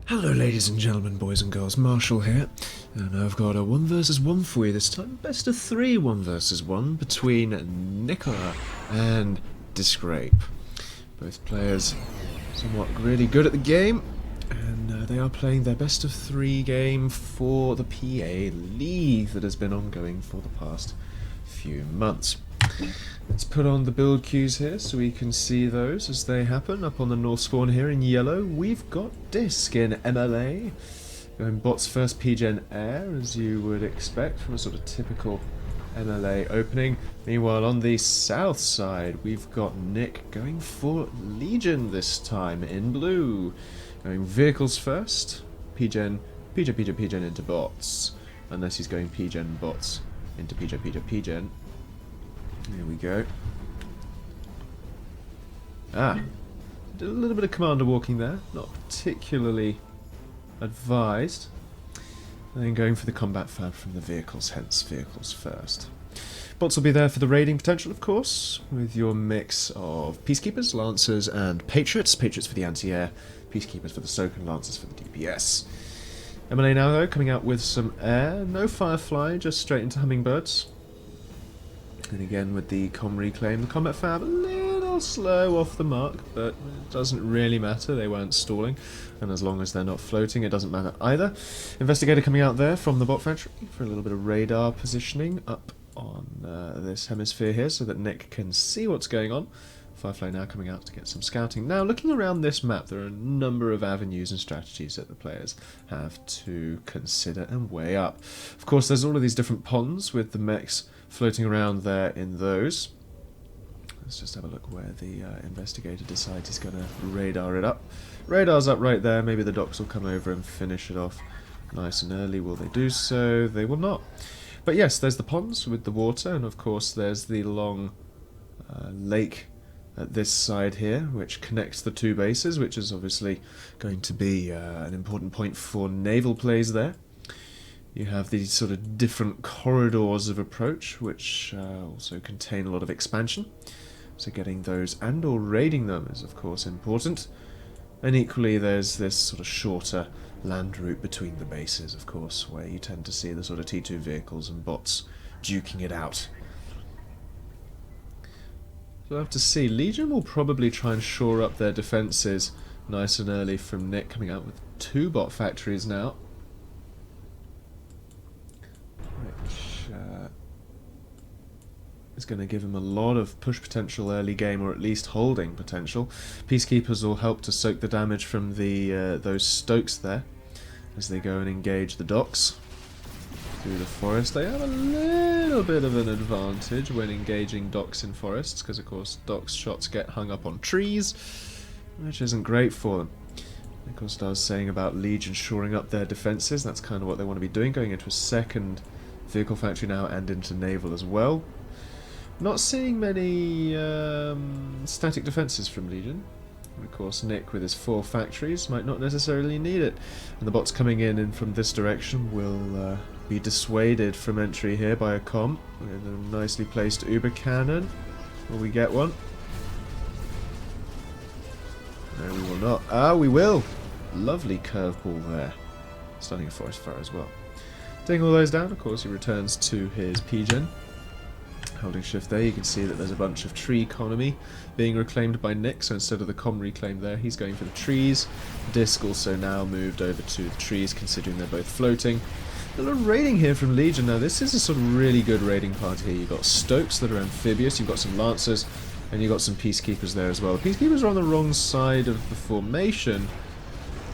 Hello ladies and gentlemen, boys and girls, Marshall here, and I've got a 1 versus 1 for you this time. Best of 3 1 versus 1 between Nikola and Diskraip. Both players somewhat really good at the game, and they are playing their best of 3 game for the PA League that has been ongoing for the past few months. Let's put on the build cues here so we can see those as they happen. Up on the north spawn here in yellow, we've got Disc in MLA. Going bots first, PGen Air, as you would expect from a sort of typical MLA opening. Meanwhile, on the south side, we've got Nick going for Legion this time in blue. Going vehicles first, PGen into bots. Unless he's going PGen bots into PGen. Here we go. Did a little bit of commander walking there, not particularly advised. And then going for the combat fab from the vehicles, hence vehicles first. Bots will be there for the raiding potential, of course, with your mix of Peacekeepers, Lancers, and Patriots. Patriots for the anti-air, Peacekeepers for the soak, and Lancers for the DPS. MLA now, though, coming out with some air. No Firefly, just straight into Hummingbirds. And again with the com reclaim, the combat fab a little slow off the mark, but it doesn't really matter, they weren't stalling, and as long as they're not floating it doesn't matter either. Investigator coming out there from the bot factory for a little bit of radar positioning up on this hemisphere here so that Nick can see what's going on. Firefly now coming out to get some scouting. Now looking around this map, there are a number of avenues and strategies that the players have to consider and weigh up. Of course there's all of these different ponds with the mechs floating around there in those. Let's just have a look where the investigator decides he's going to radar it up. Radar's up right there, maybe the docks will come over and finish it off nice and early. Will they do so? They will not. But yes, there's the ponds with the water, and of course there's the long lake at this side here, which connects the two bases, which is obviously going to be an important point for naval plays there. You have these sort of different corridors of approach, which also contain a lot of expansion. So getting those and or raiding them is of course important. And equally there's this sort of shorter land route between the bases, of course, where you tend to see the sort of T2 vehicles and bots duking it out. So we'll have to see. Legion will probably try and shore up their defences nice and early from Nick, coming out with 2 bot factories now. Which is going to give him a lot of push potential early game, or at least holding potential. Peacekeepers will help to soak the damage from the those Stokes there as they go and engage the docks through the forest. They have a little bit of an advantage when engaging docks in forests, because of course docks shots get hung up on trees, which isn't great for them. Nicholas was saying about Legion shoring up their defences. That's kind of what they want to be doing, going into a second vehicle factory now and into naval as well. Not seeing many static defences from Legion. And of course Nick with his 4 factories might not necessarily need it. And the bots coming in from this direction will be dissuaded from entry here by a com with a nicely placed Uber cannon. Will we get one? No, we will not. Ah, we will! Lovely curveball there. Stunning a forest fire as well. Taking all those down, of course, he returns to his PGen. Holding shift there, you can see that there's a bunch of tree economy being reclaimed by Nick, so instead of the com reclaim there, he's going for the trees. Disc also now moved over to the trees, considering they're both floating. A little raiding here from Legion. Now, this is a sort of really good raiding party here. You've got Stokes that are amphibious, you've got some Lancers, and you've got some Peacekeepers there as well. The Peacekeepers are on the wrong side of the formation,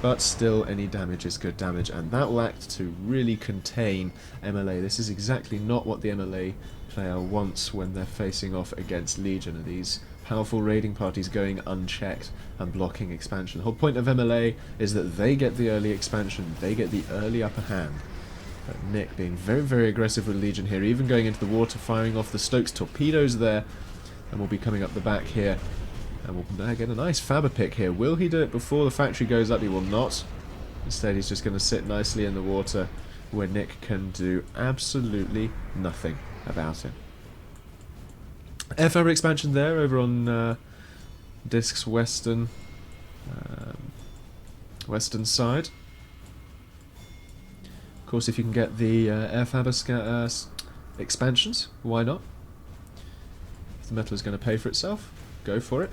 but still any damage is good damage, and that will act to really contain MLA. This is exactly not what the MLA player wants when they're facing off against Legion, are these powerful raiding parties going unchecked and blocking expansion. The whole point of MLA is that they get the early expansion, they get the early upper hand. But Nick being very, very aggressive with Legion here, even going into the water, firing off the Stokes torpedoes there, and we'll be coming up the back here. And we'll now get a nice Faber pick here. Will he do it before the factory goes up? He will not. Instead, he's just going to sit nicely in the water where Nick can do absolutely nothing about him. Air Faber expansion there over on Disc's western side. course, if you can get the air faber expansions, why not? If the metal is going to pay for itself, go for it.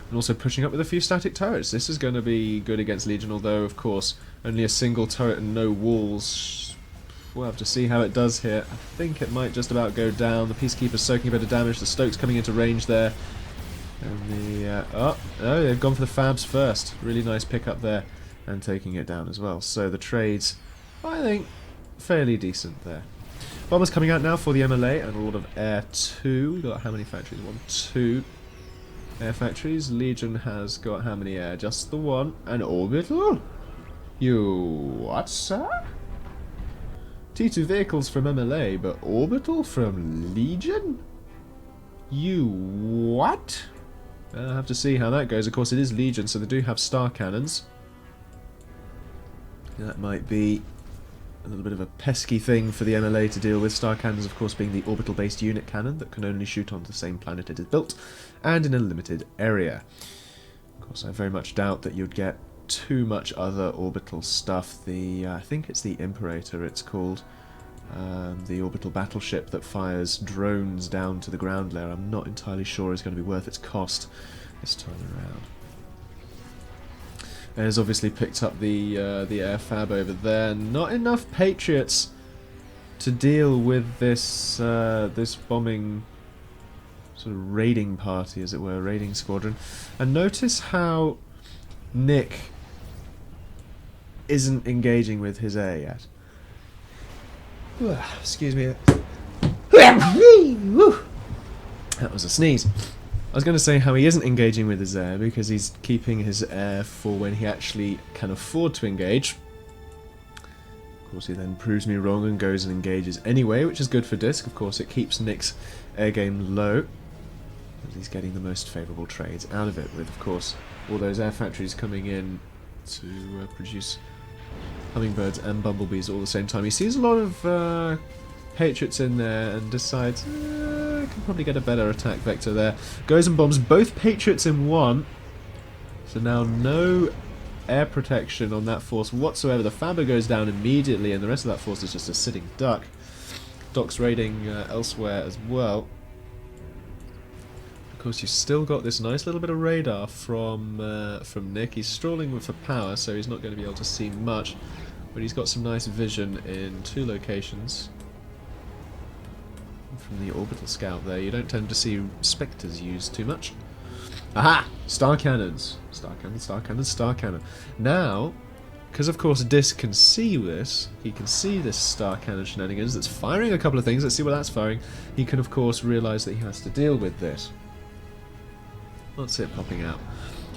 And also pushing up with a few static turrets. This is going to be good against Legion, although, of course, only a single turret and no walls. We'll have to see how it does here. I think it might just about go down. The Peacekeeper's soaking a bit of damage. The Stoke's coming into range there. And the... oh, they've gone for the Fabs first. Really nice pick up there. And taking it down as well. So the trades, I think, fairly decent there. Bombers coming out now for the MLA and a lot of Air 2. We've got how many factories? 1, 2 air factories. Legion has got how many air? Just the one. And Orbital? You what, sir? T2 vehicles from MLA, but Orbital from Legion? You what? I'll have to see how that goes. Of course, it is Legion, so they do have star cannons. That might be a little bit of a pesky thing for the MLA to deal with. Star cannons, of course, being the orbital-based unit cannon that can only shoot onto the same planet it is built, and in a limited area. Of course, I very much doubt that you'd get too much other orbital stuff. The I think it's the Imperator, it's called. The orbital battleship that fires drones down to the ground layer. I'm not entirely sure is going to be worth its cost this time around. Has obviously picked up the air fab over there. Not enough Patriots to deal with this this bombing sort of raiding party, as it were, raiding squadron. And notice how Nick isn't engaging with his air yet. Excuse me. That was a sneeze. I was going to say how he isn't engaging with his air because he's keeping his air for when he actually can afford to engage. Of course, he then proves me wrong and goes and engages anyway, which is good for Disk. Of course, it keeps Nick's air game low. He's getting the most favourable trades out of it, with, of course, all those air factories coming in to produce hummingbirds and bumblebees all at the same time. He sees a lot of Patriots in there and decides, I can probably get a better attack vector there. Goes and bombs both Patriots in one. So now no air protection on that force whatsoever. The Faber goes down immediately and the rest of that force is just a sitting duck. Doc's raiding elsewhere as well. Of course, you've still got this nice little bit of radar from Nick. He's strolling for power, so he's not going to be able to see much. But he's got some nice vision in two locations. From the orbital scout there, you don't tend to see Spectres used too much. Aha! Star cannons! Star cannon, star cannon, star cannon. Now, because of course Disk can see this, he can see this star cannon shenanigans that's firing a couple of things. Let's see what that's firing. He can of course realise that he has to deal with this. What's it popping out?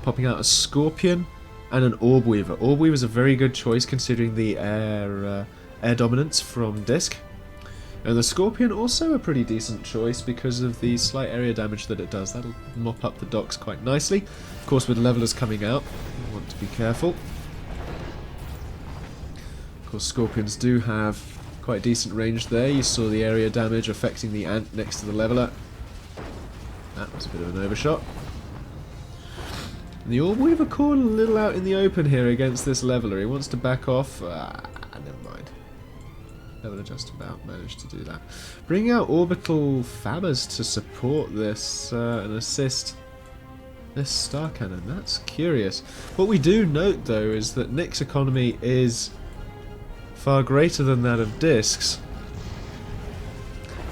Popping out a Scorpion and an Orb Weaver. Orb Weaver's a very good choice considering the air dominance from Disk. And the Scorpion also a pretty decent choice because of the slight area damage that it does. That'll mop up the docks quite nicely. Of course, with levelers coming out, you want to be careful. Of course, Scorpions do have quite decent range there. You saw the area damage affecting the ant next to the leveler. That was a bit of an overshot. And the Orb Weaver caught a little out in the open here against this leveler. He wants to back off. Never mind. Leveler just about managed to do that. Bring out orbital Fabbers to support this and assist this star cannon. That's curious. What we do note though is that Nick's economy is far greater than that of Disk's.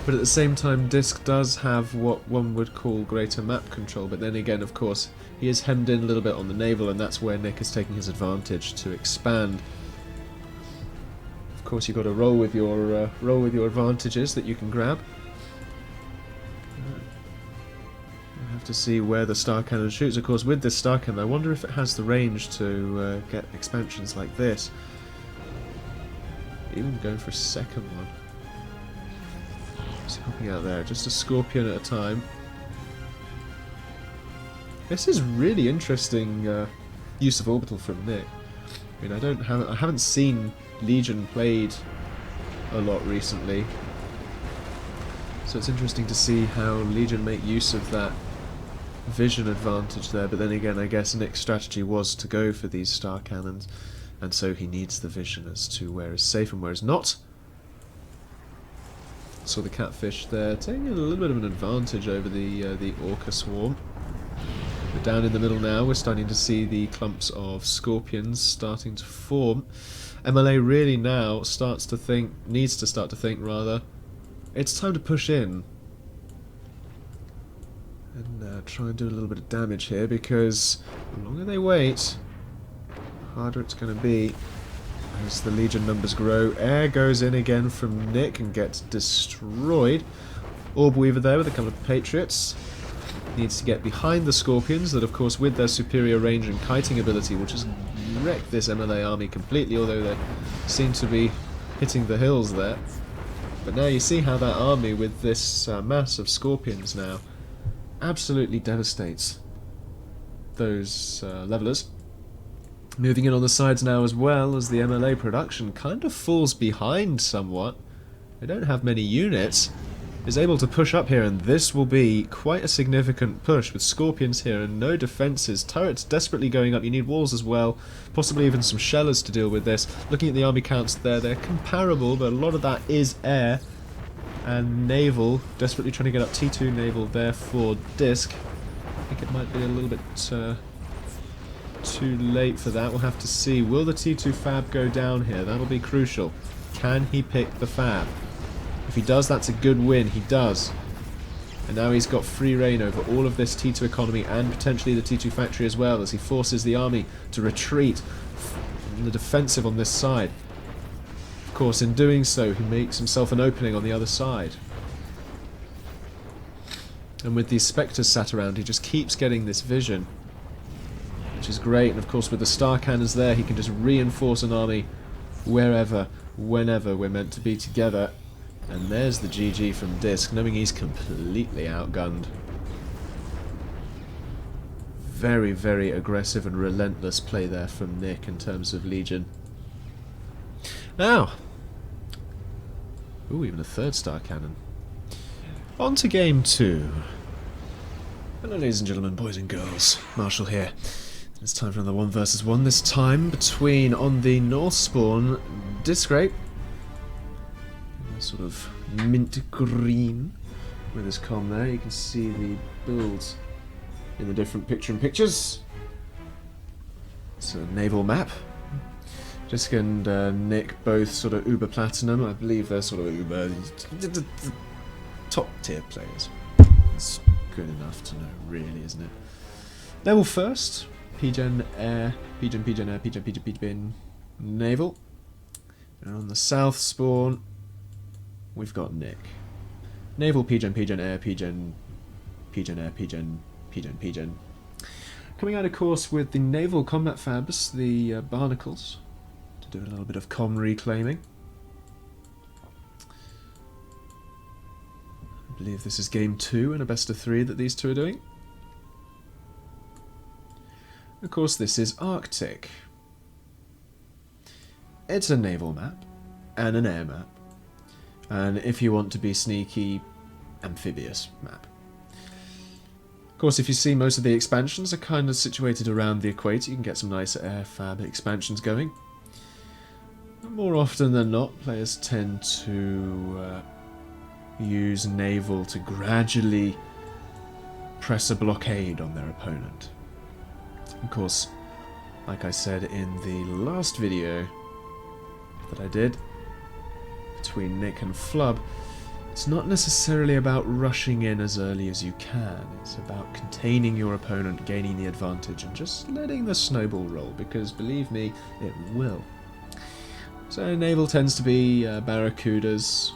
But at the same time, Disk does have what one would call greater map control. But then again, of course, he is hemmed in a little bit on the naval, and that's where Nick is taking his advantage to expand. Of course, you've got to roll with your advantages that you can grab. We'll have to see where the star cannon shoots. Of course, with this star cannon, I wonder if it has the range to get expansions like this. Even going for a second one. Just helping out there, just a Scorpion at a time. This is really interesting use of orbital from Nick. I mean, I haven't seen Legion played a lot recently, so it's interesting to see how Legion make use of that vision advantage there. But then again, I guess Nick's strategy was to go for these star cannons, and so he needs the vision as to where is safe and where is not. Saw the catfish there taking a little bit of an advantage over the orca swarm. We're down in the middle now. We're starting to see the clumps of scorpions starting to form. MLA really now needs to start to think rather, it's time to push in and try and do a little bit of damage here, because the longer they wait, the harder it's going to be as the Legion numbers grow. Air goes in again from Nick and gets destroyed. Orb Weaver there with a couple of Patriots. Needs to get behind the Scorpions that, of course, with their superior range and kiting ability will just wreck this MLA army completely, although they seem to be hitting the hills there. But now you see how that army with this mass of Scorpions now absolutely devastates those levelers. Moving in on the sides now as well, as the MLA production kind of falls behind somewhat. They don't have many units. Is able to push up here, and this will be quite a significant push with Scorpions here and no defences. Turrets desperately going up. You need walls as well, possibly even some shellers to deal with this. Looking at the army counts there, they're comparable, but a lot of that is air. And Naval desperately trying to get up. T2 Naval there for Disc. I think it might be a little bit too late for that. We'll have to see. Will the T2 Fab go down here? That'll be crucial. Can he pick the Fab? If he does, that's a good win. He does. And now he's got free reign over all of this T2 economy and potentially the T2 factory as well, as he forces the army to retreat in the defensive on this side. Of course, in doing so, he makes himself an opening on the other side. And with these Spectres sat around, he just keeps getting this vision, which is great. And of course, with the star cannons there, he can just reinforce an army wherever, whenever we're meant to be together. And there's the GG from Disc, knowing he's completely outgunned. Very, very aggressive and relentless play there from Nick in terms of Legion. Now, ooh, even a third star cannon. On to game 2. Hello ladies and gentlemen, boys and girls, Marshall here. It's time for another 1 versus 1, this time between, on the north spawn, Diskraip, sort of mint green with his comm there. You can see the builds in the different pictures. It's a naval map. Jessica and Nick both sort of uber platinum. I believe they're sort of uber top tier players. It's good enough to know, really, isn't it? Naval first. P-Gen Air, P-Gen Air, P-Gen Naval. And on the south spawn, we've got Nick. Naval, P-Gen Air, P-Gen Air, P-Gen. Coming out, of course, with the naval combat fabs, the barnacles, to do a little bit of comm reclaiming. I believe this is game 2 in a best of 3 that these two are doing. Of course, this is Arctic. It's a naval map and an air map. And if you want to be sneaky, amphibious map. Of course, if you see, most of the expansions are kind of situated around the equator. You can get some nice air fab expansions going. More often than not, players tend to use naval to gradually press a blockade on their opponent. Of course, like I said in the last video that I did, between Nick and Flub, it's not necessarily about rushing in as early as you can. It's about containing your opponent, gaining the advantage, and just letting the snowball roll, because believe me, it will. So naval tends to be barracudas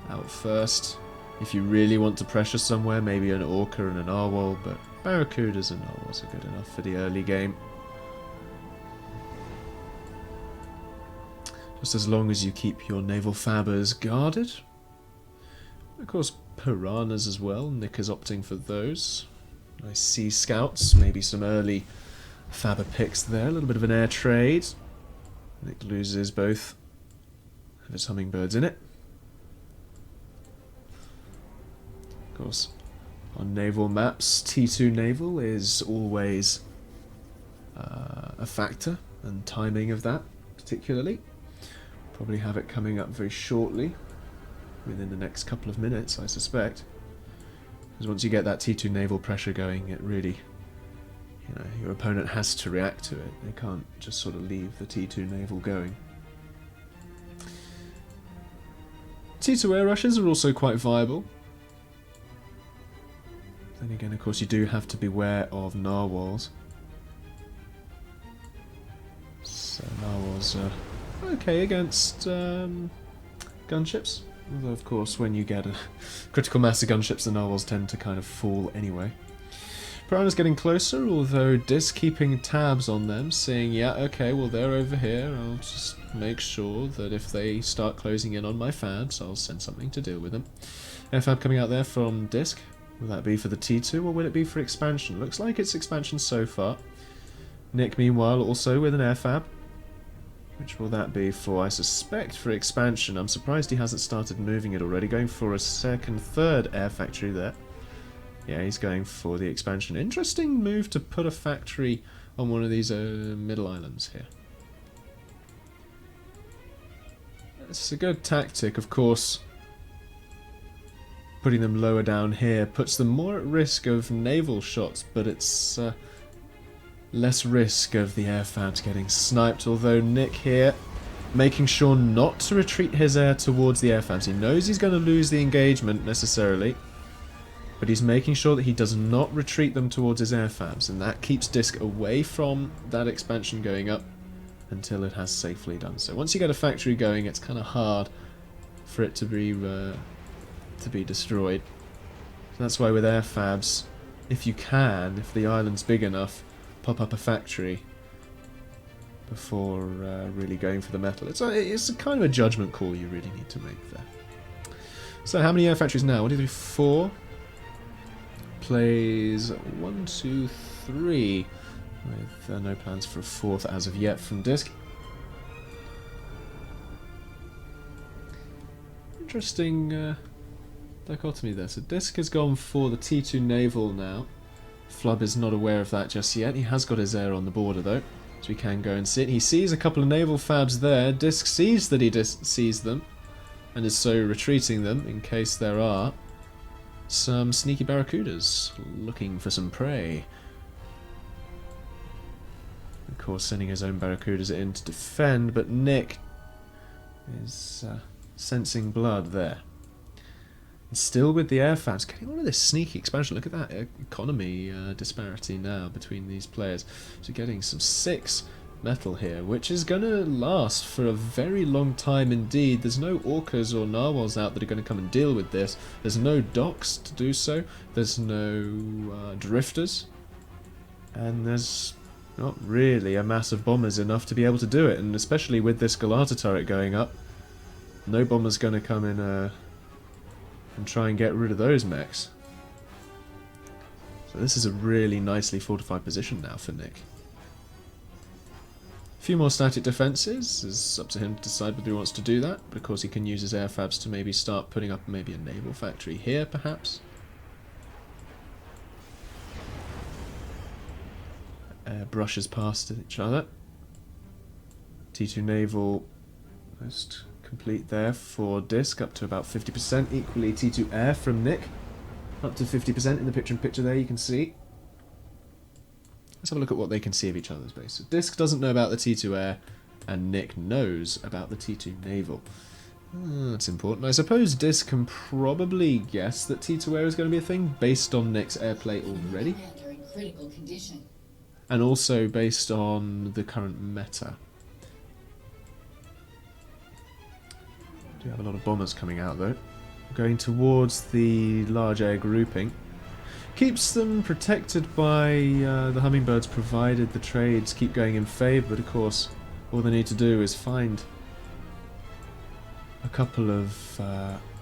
out first. If you really want to pressure somewhere, maybe an orca and an narwhal, but barracudas and narwhals are good enough for the early game. Just as long as you keep your naval fabbers guarded. Of course, piranhas as well. Nick is opting for those. Nice sea scouts, maybe some early fabber picks there. A little bit of an air trade. Nick loses both of his hummingbirds in it. Of course, on naval maps, T2 naval is always a factor, and timing of that. particularly. Probably have it coming up very shortly, within the next couple of minutes, I suspect. Because once you get that T2 naval pressure going, it really, you know, your opponent has to react to it. They can't just sort of leave the T2 naval going. T2 air rushes are also quite viable. Then again, of course, you do have to beware of narwhals. So narwhals are okay against gunships. Although, of course, when you get a critical mass of gunships, the narwhals tend to kind of fall anyway. Piranha's getting closer, although Disk keeping tabs on them, saying, yeah, okay, well, they're over here. I'll just make sure that if they start closing in on my fabs, I'll send something to deal with them. Air fab coming out there from Disk. Will that be for the T2 or will it be for expansion? Looks like it's expansion so far. Nick, meanwhile, also with an air fab. Which will that be for? I suspect for expansion. I'm surprised he hasn't started moving it already. Going for a second, third air factory there. Yeah, he's going for the expansion. Interesting move to put a factory on one of these middle islands here. It's a good tactic, of course. Putting them lower down here puts them more at risk of naval shots, but it's less risk of the air fabs getting sniped, although Nick here making sure not to retreat his air towards the air fabs. He knows he's going to lose the engagement necessarily, but he's making sure that he does not retreat them towards his air fabs, and that keeps Disk away from that expansion going up until it has safely done so. Once you get a factory going, it's kind of hard for it to be destroyed. So that's why with air fabs, if you can, if the island's big enough, pop up a factory before really going for the metal. It's a kind of a judgment call you really need to make there. So how many air factories now? 1, 2, 3, 4. Plays 1, 2, 3. With no plans for a fourth as of yet from Disk. Interesting dichotomy there. So Disk has gone for the T2 naval now. Flub is not aware of that just yet. He has got his air on the border though, so we can go and see it. He sees a couple of naval fabs there. Disk sees that he sees them, and is so retreating them in case there are some sneaky barracudas looking for some prey. Of course, sending his own barracudas in to defend, but Nick is sensing blood there. And still with the air fabs, getting all of this sneaky expansion. Look at that economy disparity now between these players. So getting some 6 metal here, which is going to last for a very long time indeed. There's no orcas or narwhals out that are going to come and deal with this. There's no docks to do so. There's no drifters. And there's not really a mass of bombers enough to be able to do it. And especially with this Galata turret going up, no bomber's going to come in and try and get rid of those mechs. So this is a really nicely fortified position now for Nick. A few more static defences. It's up to him to decide whether he wants to do that, but of course he can use his air fabs to maybe start putting up maybe a naval factory here perhaps. Brushes past each other. T2 naval most complete there for Disk, up to about 50%. Equally T2 air from Nick, up to 50% in the picture-in-picture there, you can see. Let's have a look at what they can see of each other's base. So Disk doesn't know about the T2 air, and Nick knows about the T2 naval. That's important. I suppose Disk can probably guess that T2 air is going to be a thing, based on Nick's airplay already. Critical condition. And also based on the current meta. Do have a lot of bombers coming out though. Going towards the large air grouping. Keeps them protected by the hummingbirds, provided the trades keep going in favour, but of course all they need to do is find a couple of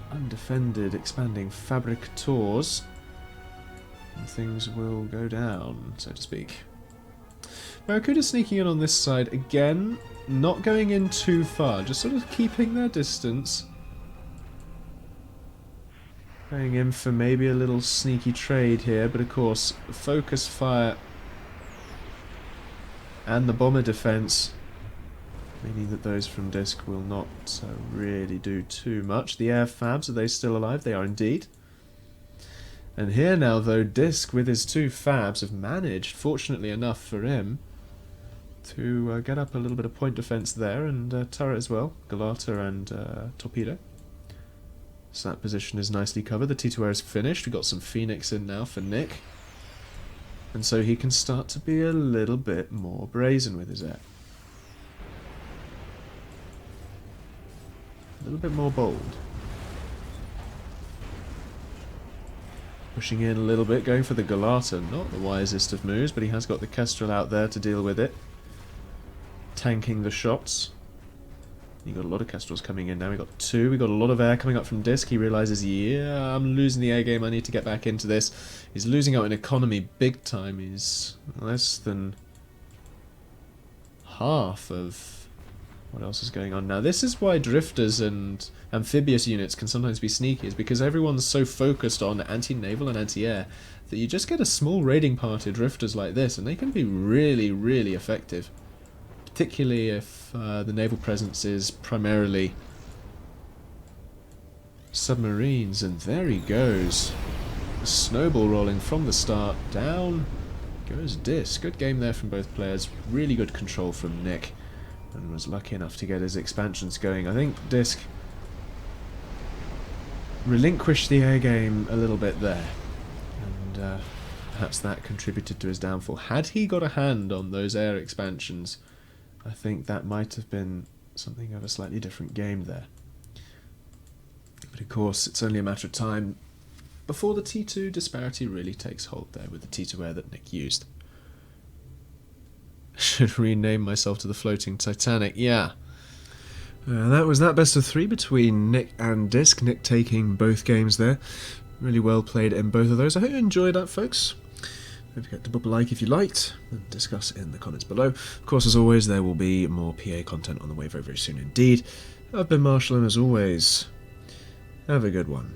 undefended expanding fabricators and things will go down, so to speak. Barracuda sneaking in on this side again, not going in too far, just sort of keeping their distance. Going in for maybe a little sneaky trade here, but of course, focus fire and the bomber defense meaning that those from Disk will not really do too much. The air fabs, are they still alive? They are indeed. And here now, though, Disk with his 2 fabs have managed, fortunately enough for him, to get up a little bit of point defense there, and turret as well, Galata and torpedo. So that position is nicely covered. The T2 air is finished. We've got some Phoenix in now for Nick. And so he can start to be a little bit more brazen with his air. A little bit more bold. Pushing in a little bit, going for the Galata. Not the wisest of moves, but he has got the Kestrel out there to deal with it. Tanking the shots. You've got a lot of Kestrels coming in now. We've got 2. We've got a lot of air coming up from Disk. He realises, yeah, I'm losing the air game. I need to get back into this. He's losing out in economy big time. He's less than half of what else is going on now. This is why drifters and amphibious units can sometimes be sneaky, is because everyone's so focused on anti-naval and anti-air that you just get a small raiding party of drifters like this, and they can be really, really effective. Particularly if the naval presence is primarily submarines. And there he goes. A snowball rolling from the start. Down goes Disk. Good game there from both players. Really good control from Nick. And was lucky enough to get his expansions going. I think Disk relinquished the air game a little bit there. And perhaps that contributed to his downfall. Had he got a hand on those air expansions, I think that might have been something of a slightly different game there. But of course, it's only a matter of time before the T2 disparity really takes hold there with the T2 air that Nick used. Should rename myself to the Floating Titanic, yeah. That was that best of 3 between Nick and Disk. Nick taking both games there. Really well played in both of those. I hope you enjoyed that, folks. Don't forget to put a like if you liked, and discuss in the comments below. Of course, as always, there will be more PA content on the way very, very soon indeed. I've been Marshall, and as always, have a good one.